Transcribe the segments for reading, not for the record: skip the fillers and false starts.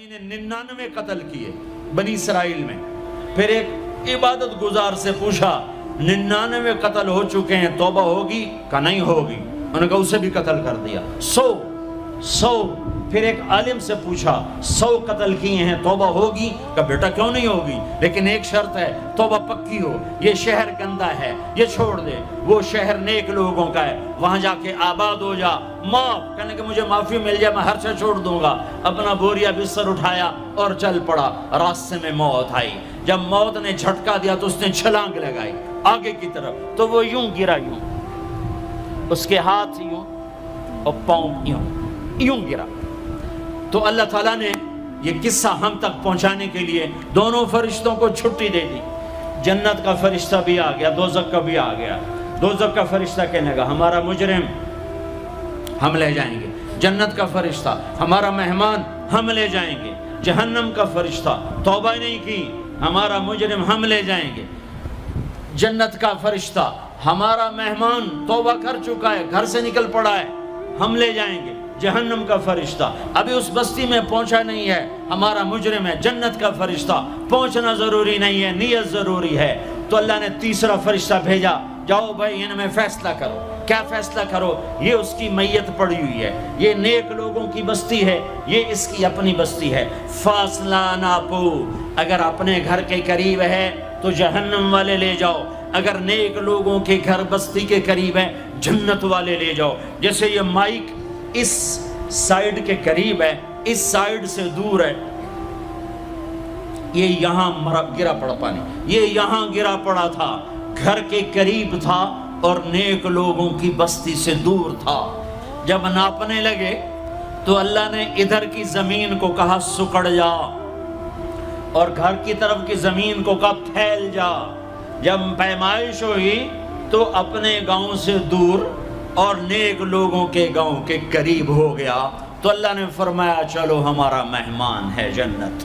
آدمی نے 99 قتل کیے بنی اسرائیل میں. پھر ایک عبادت گزار سے پوچھا 99 قتل ہو چکے ہیں توبہ ہوگی؟ کہا نہیں ہوگی. انہوں نے کہا اسے بھی قتل کر دیا. 100. پھر ایک عالم سے پوچھا 100 قتل کیے ہیں توبہ ہوگی؟ کہا بیٹا کیوں نہیں ہوگی، لیکن ایک شرط ہے توبہ پکی ہو. یہ شہر گندا ہے یہ چھوڑ دے، وہ شہر نیک لوگوں کا ہے وہاں جا کے آباد ہو جا. معاف کہنے کہ مجھے معافی مل جائے میں ہر شے چھوڑ دوں گا. اپنا بوریا بستر اٹھایا اور چل پڑا. راستے میں موت آئی. جب موت نے جھٹکا دیا تو اس نے چھلانگ لگائی آگے کی طرف، تو وہ یوں گرا، یوں اس کے ہاتھ یوں اور پاؤں یوں گرا. تو اللہ تعالیٰ نے یہ قصہ ہم تک پہنچانے کے لیے دونوں فرشتوں کو چھٹی دے دی. جنت کا فرشتہ بھی آ گیا، دوزخ کا بھی آ گیا. دوزخ کا فرشتہ کہنے لگا ہمارا مجرم ہم لے جائیں گے. جنت کا فرشتہ ہمارا مہمان ہم لے جائیں گے. جہنم کا فرشتہ توبہ نہیں کی ہمارا مجرم ہم لے جائیں گے. جنت کا فرشتہ ہمارا مہمان توبہ کر چکا ہے گھر سے نکل پڑا ہے ہم لے جائیں گے. جہنم کا فرشتہ ابھی اس بستی میں پہنچا نہیں ہے ہمارا مجرم ہے. جنت کا فرشتہ پہنچنا ضروری نہیں ہے نیت ضروری ہے. تو اللہ نے تیسرا فرشتہ بھیجا جاؤ بھائی ان میں فیصلہ کرو. کیا فیصلہ کرو؟ یہ اس کی میت پڑی ہوئی ہے، یہ نیک لوگوں کی بستی ہے، یہ اس کی اپنی بستی ہے. فاصلہ ناپو، اگر اپنے گھر کے قریب ہے تو جہنم والے لے جاؤ، اگر نیک لوگوں کے گھر بستی کے قریب ہے جنت والے لے جاؤ. جیسے یہ مائک اس سائیڈ کے قریب ہے اس سائیڈ سے دور ہے، یہ یہاں گرا پڑا پانی، یہ یہاں گرا پڑا تھا، گھر کے قریب تھا اور نیک لوگوں کی بستی سے دور تھا. جب ناپنے لگے تو اللہ نے ادھر کی زمین کو کہا سکڑ جا اور گھر کی طرف کی زمین کو کہا پھیل جا. جب پیمائش ہوئی تو اپنے گاؤں سے دور اور نیک لوگوں کے گاؤں کے قریب ہو گیا. تو اللہ نے فرمایا چلو ہمارا مہمان ہے جنت.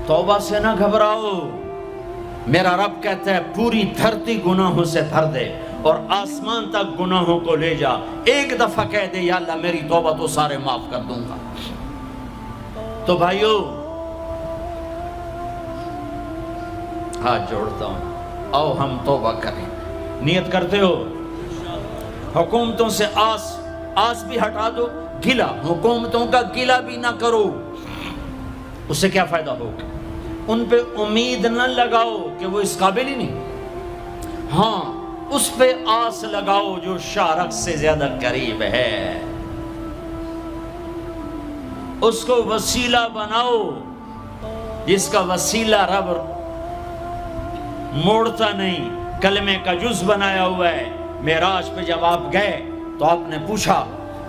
توبہ سے نہ گھبراؤ، میرا رب کہتا ہے پوری دھرتی گناہوں سے بھر دے اور آسمان تک گناہوں کو لے جا. ایک دفعہ کہہ دے یا اللہ میری توبہ تو سارے معاف کر دوں گا. تو بھائیو ہاتھ جوڑتا ہوں، آؤ ہم توبہ کریں. نیت کرتے ہو؟ حکومتوں سے آس بھی ہٹا دو، گلہ حکومتوں کا گلہ بھی نہ کرو. اس سے کیا فائدہ ہوگا؟ ان پہ امید نہ لگاؤ کہ وہ اس قابل ہی نہیں. ہاں اس پہ آس لگاؤ جو شارک سے زیادہ قریب ہے، اس کو وسیلہ بناؤ جس کا وسیلہ رب موڑتا نہیں، کلمے کا جز بنایا ہوا ہے. معراج پہ جب آپ گئے تو آپ نے پوچھا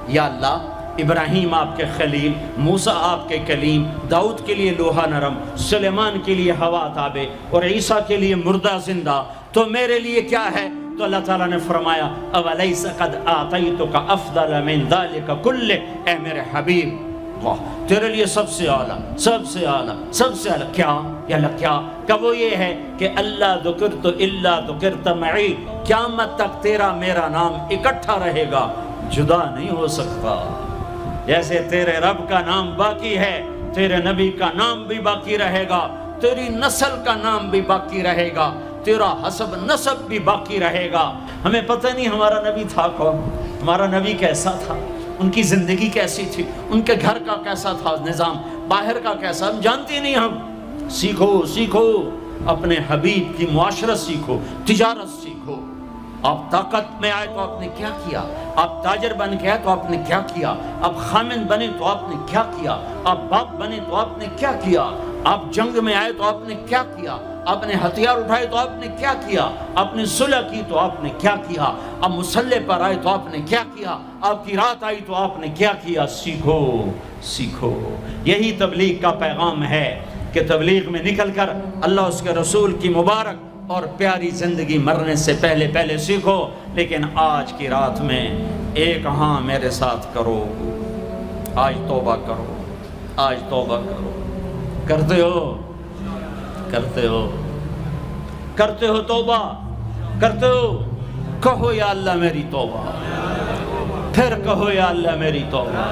یا اللہ ابراہیم آپ کے خلیل، موسیٰ آپ کے کلیم، داؤد کے لیے لوہا نرم، سلیمان کے لیے ہوا تابع اور عیسیٰ کے لیے مردہ زندہ، تو میرے لیے کیا ہے؟ تو اللہ تعالیٰ نے فرمایا اولیس قد آتیتک افضل من ذلک کلہ، اے میرے حبیب واہ تیرے لیے سب سے اعلیٰ سب سے اعلیٰ سب سے اعلیٰ کیا؟ یا اللہ کیا؟ کہ وہ یہ ہے کہ اللہ ذکرت الا ذکرت معی، قیامت تک تیرا میرا نام اکٹھا رہے گا، جدا نہیں ہو سکتا. جیسے تیرے رب کا نام باقی ہے تیرے نبی کا نام بھی باقی رہے گا، تیری نسل کا نام بھی باقی رہے گا، تیرا حسب نسب بھی باقی رہے گا. ہمیں پتہ نہیں ہمارا نبی تھا کون، ہمارا نبی کیسا تھا، ان کی زندگی کیسی تھی، ان کے گھر کا کیسا تھا نظام، باہر کا کیسا، ہم جانتے نہیں. ہم سیکھو اپنے حبیب کی معاشرت سیکھو، تجارت سیکھو. آپ طاقت میں آئے تو آپ نے کیا کیا، آپ تاجر بن کے آئے تو آپ نے کیا کیا، آپ خامن بنے تو آپ نے کیا کیا، آپ باپ بنے تو آپ نے کیا کیا، آپ جنگ میں آئے تو آپ نے کیا کیا، آپ نے ہتھیار اٹھائے تو آپ نے کیا کیا، آپ نے صلح کی تو آپ نے کیا کیا، آپ مسلح پر آئے تو آپ نے کیا کیا، آپ کی رات آئی تو آپ نے کیا کیا. سیکھو. یہی تبلیغ کا پیغام ہے کہ تبلیغ میں نکل کر اللہ اس کے رسول کی مبارک اور پیاری زندگی مرنے سے پہلے سیکھو. لیکن آج کی رات میں ایک ہاں میرے ساتھ کرو، آج توبہ کرو، آج توبہ کرو. کرتے ہو توبہ، کرتے ہو، کہو یا اللہ میری توبہ، پھر کہو یا اللہ میری توبہ،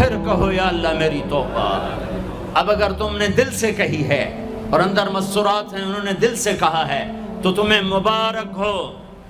پھر کہو یا اللہ میری توبہ۔ اب اگر تم نے دل سے کہی ہے اور اندر مسرات ہیں انہوں نے دل سے کہا ہے تو تمہیں مبارک ہو،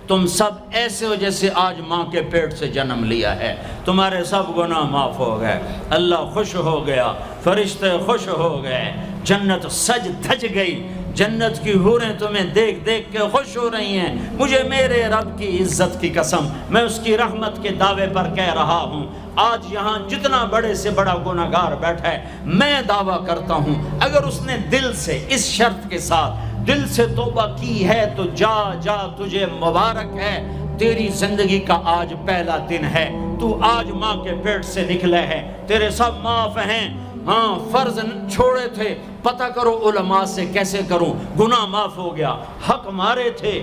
تم سب ایسے ہو جیسے آج ماں کے پیٹ سے جنم لیا ہے، تمہارے سب گناہ معاف ہو گئے، اللہ خوش ہو گیا، فرشتے خوش ہو گئے، جنت سج دھج گئی، جنت کی حوریں تمہیں دیکھ دیکھ کے خوش ہو رہی ہیں۔ مجھے میرے رب کی عزت کی قسم، میں اس کی رحمت کے دعوے پر کہہ رہا ہوں، آج یہاں جتنا بڑے سے بڑا گناہگار بیٹھا ہے، میں دعویٰ کرتا ہوں اگر اس نے دل سے اس شرط کے ساتھ دل سے توبہ کی ہے تو جا جا تجھے مبارک ہے، تیری زندگی کا آج پہلا دن ہے، تو آج ماں کے پیٹ سے نکلے ہے، تیرے سب معاف ہیں۔ ہاں فرض چھوڑے تھے، پتہ کرو علماء سے کیسے کروں، گناہ معاف ہو گیا، حق مارے تھے،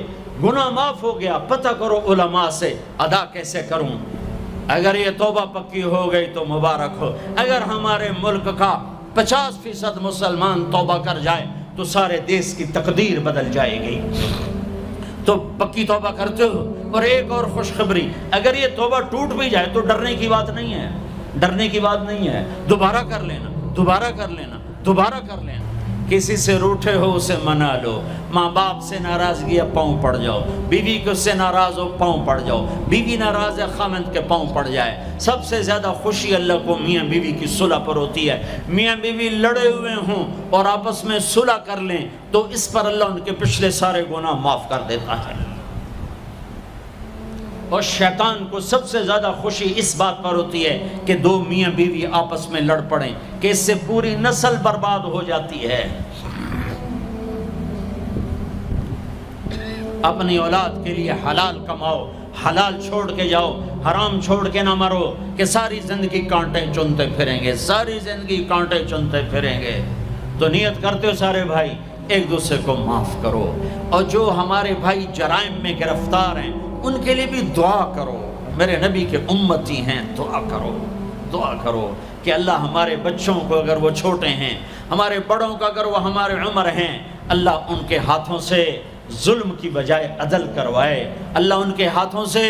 گناہ معاف ہو گیا، پتہ کرو علماء سے ادا کیسے کروں۔ اگر یہ توبہ پکی ہو گئی تو مبارک ہو۔ اگر ہمارے ملک کا 50% مسلمان توبہ کر جائے تو سارے دیش کی تقدیر بدل جائے گی۔ تو پکی توبہ کرتے ہو۔ اور ایک اور خوشخبری، اگر یہ توبہ ٹوٹ بھی جائے تو ڈرنے کی بات نہیں ہے، ڈرنے کی بات نہیں ہے، دوبارہ کر لینا، دوبارہ کر لینا، دوبارہ کر لینا۔ کسی سے روٹھے ہو اسے منا لو، ماں باپ سے ناراضگی ہے پاؤں پڑ جاؤ، بیوی کو سے ناراض ہو پاؤں پڑ جاؤ، بیوی ناراض ہے خامند کے پاؤں پڑ جائے۔ سب سے زیادہ خوشی اللہ کو میاں بیوی کی صلح پر ہوتی ہے۔ میاں بیوی لڑے ہوئے ہوں اور آپس میں صلح کر لیں تو اس پر اللہ ان کے پچھلے سارے گناہ معاف کر دیتا ہے۔ اور شیطان کو سب سے زیادہ خوشی اس بات پر ہوتی ہے کہ دو میاں بیوی آپس میں لڑ پڑیں، کہ اس سے پوری نسل برباد ہو جاتی ہے۔ اپنی اولاد کے لیے حلال کماؤ، حلال چھوڑ کے جاؤ، حرام چھوڑ کے نہ مرو کہ ساری زندگی کانٹے چنتے پھریں گے، ساری زندگی کانٹے چنتے پھریں گے۔ تو نیت کرتے ہو سارے بھائی ایک دوسرے کو معاف کرو، اور جو ہمارے بھائی جرائم میں گرفتار ہیں ان کے لیے بھی دعا کرو، میرے نبی کے امتی ہیں، دعا کرو، دعا کرو کہ اللہ ہمارے بچوں کو اگر وہ چھوٹے ہیں، ہمارے بڑوں کا اگر وہ ہمارے عمر ہیں، اللہ ان کے ہاتھوں سے ظلم کی بجائے عدل کروائے، اللہ ان کے ہاتھوں سے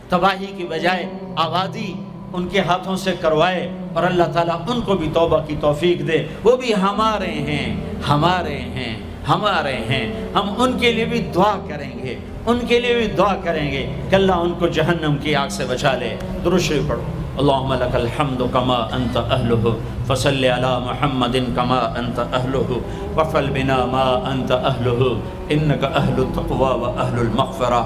تباہی کی بجائے آبادی ان کے ہاتھوں سے کروائے، اور اللہ تعالیٰ ان کو بھی توبہ کی توفیق دے۔ وہ بھی ہمارے ہیں، ہمارے ہیں، ہمارے ہیں، ہم ان کے لیے بھی دعا کریں گے، ان کے لیے بھی دعا کریں گے کہ اللہ ان کو جہنم کی آگ سے بچا لے۔ درود شریف پڑھو۔ اللہم لک الحمد کما انت اہلہ فصل علی محمد کما انت اہلہ وفعل بنا ما انت اہلہ انک اہل التقوی و اہل المغفرہ،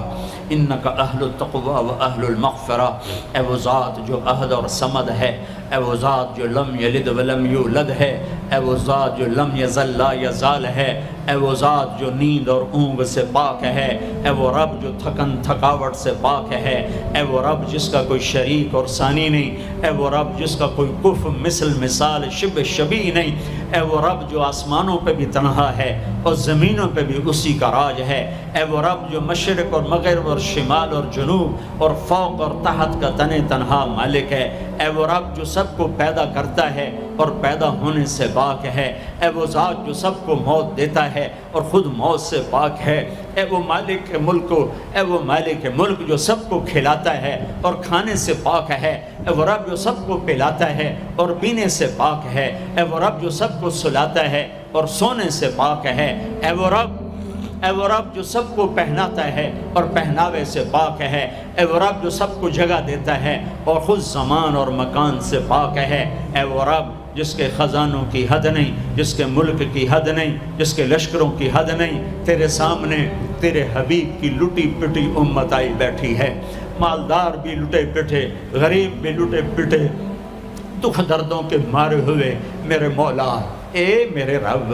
انک اہل التقوی و اہل المغفرہ۔ اے وہ ذات جو احد اور صمد ہے، اے وہ ذات جو لم یلد ولم یولد ہے، اے وہ ذات جو لم یزل لا یزال ہے، اے وہ ذات جو نیند اور اونگ سے پاک ہے، اے وہ رب جو تھکن تھکاوٹ سے پاک ہے، اے وہ رب جس کا کوئی شریک اور ثانی نہیں، اے وہ رب جس کا کوئی کف مثل مثال شبہ شبیہ نہیں، اے وہ رب جو آسمانوں پہ بھی تنہا ہے اور زمینوں پہ بھی اسی کا راج ہے، اے وہ رب جو مشرق اور مغرب اور شمال اور جنوب اور فوق اور تحت کا تنہا مالک ہے، اے وہ رب جو سب کو پیدا کرتا ہے اور پیدا ہونے سے پاک ہے، اے وہ ذات جو سب کو موت دیتا ہے اور خود موت سے پاک ہے، اے وہ مالک ملک، اے وہ مالک ملک جو سب کو کھلاتا ہے اور کھانے سے پاک ہے، اے وہ رب جو سب کو پلاتا ہے اور پینے سے پاک ہے، اے وہ رب جو سب کو سلاتا ہے اور سونے سے پاک ہے، اے وہ رب جو سب کو پہناتا ہے اور پہناوے سے پاک ہے، اے وہ رب جو سب کو جگہ دیتا ہے اور خود زمان اور مکان سے پاک ہے، اے وہ رب جس کے خزانوں کی حد نہیں، جس کے ملک کی حد نہیں، جس کے لشکروں کی حد نہیں، تیرے سامنے تیرے حبیب کی لٹی پٹی امت آئی بیٹھی ہے، مالدار بھی لٹے پٹے، غریب بھی لٹے پٹے، دکھ دردوں کے مارے ہوئے میرے مولا، اے میرے رب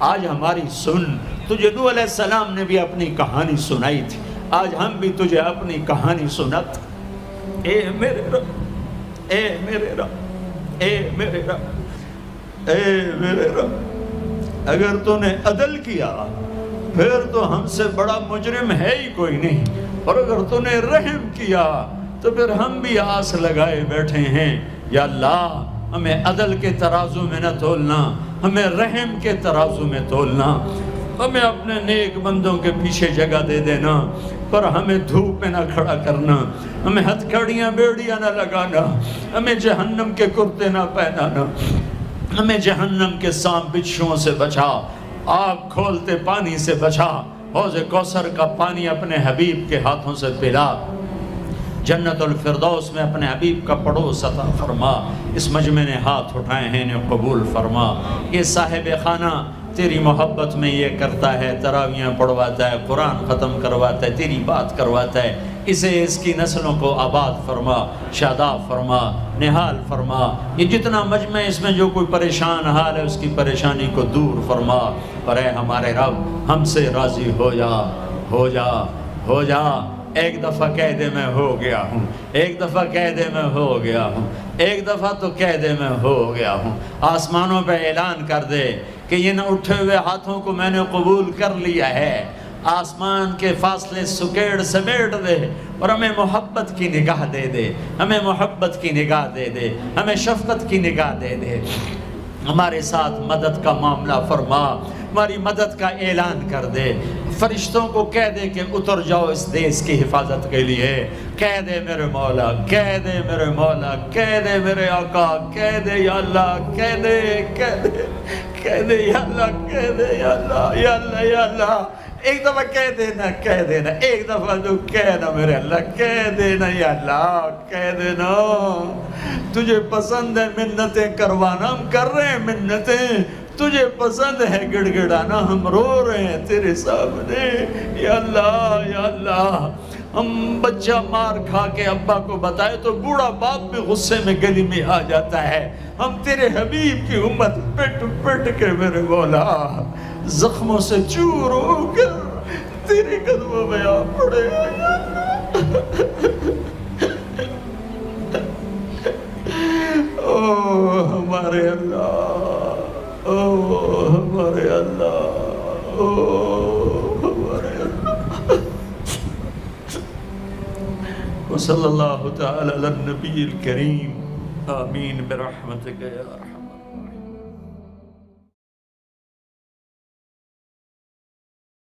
آج ہماری سن۔ تجھے نوح علیہ السلام نے بھی اپنی کہانی سنائی تھی، آج ہم بھی تجھے اپنی کہانی سنت۔ اے میرے رب، اے میرے رب، اے میرے رب، اے میرے رب، اگر تو نے عدل کیا پھر تو ہم سے بڑا مجرم ہے ہی کوئی نہیں، اور اگر تو نے رحم کیا تو پھر ہم بھی آس لگائے بیٹھے ہیں۔ یا اللہ ہمیں عدل کے ترازو میں نہ تولنا، ہمیں رحم کے ترازو میں تولنا، ہمیں اپنے نیک بندوں کے پیچھے جگہ دے دینا، پر ہمیں دھوپ میں نہ کھڑا کرنا، ہمیں ہتھکڑیاں بیڑیاں نہ لگانا، ہمیں جہنم کے کرتے نہ پہنانا، ہمیں جہنم کے سانپ بچھوؤں سے بچا، آگ کھولتے پانی سے بچا، حوض کوثر کا پانی اپنے حبیب کے ہاتھوں سے پلا، جنت الفردوس میں اپنے حبیب کا پڑوس عطا فرما، اس مجمع نے ہاتھ اٹھائے ہیں انہیں قبول فرما۔ یہ صاحب خانہ تیری محبت میں یہ کرتا ہے، تراویاں پڑھواتا ہے، قرآن ختم کرواتا ہے، تیری بات کرواتا ہے، اسے اس کی نسلوں کو آباد فرما، شاداب فرما، نحال فرما۔ یہ جتنا مجمع اس میں جو کوئی پریشان حال ہے اس کی پریشانی کو دور فرما، اور اے ہمارے رب ہم سے راضی ہو جا، ہو جا، ہو جا۔ ایک دفعہ کہہ دے میں ہو گیا ہوں، ایک دفعہ کہہ دے میں ہو گیا ہوں، ایک دفعہ تو کہہ دے میں ہو گیا ہوں۔ آسمانوں پہ اعلان کر دے کہ یہ نہ اٹھے ہوئے ہاتھوں کو میں نے قبول کر لیا ہے۔ آسمان کے فاصلے سکیڑ سمیٹ دے اور ہمیں محبت کی نگاہ دے دے، ہمیں محبت کی نگاہ دے دے، ہمیں شفقت کی نگاہ دے دے۔ ہمارے ساتھ مدد کا معاملہ فرما، ہماری مدد کا اعلان کر دے، فرشتوں کو کہہ دے کہ اتر جاؤ اس دیس کی حفاظت کے لیے، کہہ دے میرے مولا، کہہ دے میرے مولا، کہہ دے میرے آقا، کہہ دے یا اللہ، کہہ دے، کہہ دے، کہہ دے یا اللہ، کہہ دے یا اللہ، یا اللہ، یا اللہ۔ ایک دفعہ کہہ دینا، کہہ دینا، ایک دفعہ تو کہنا میرے اللہ، کہہ دینا یا اللہ، کہہ دینا۔ تجھے پسند ہے منتیں کروانا، ہم کر رہے ہیں منتیں، تجھے پسند ہے گڑ گڑانا، ہم رو رہے ہیں تیرے سامنے یا اللہ، یا اللہ۔ ہم بچہ مار کھا کے ابا کو بتائے تو بوڑھا باپ بھی غصے میں گلی میں آ جاتا ہے، ہم تیرے حبیب کی امت پٹ پٹ کے میرے مولا زخموں سے چور ہو کر تیرے قدموں میں آ پڑے۔ او ہمارے اللہ، او ہمارے اللہ، او ہمارے اللہ۔ وصلی اللہ تعالی علی النبی الکریم، آمین برحمتک یا ارحم۔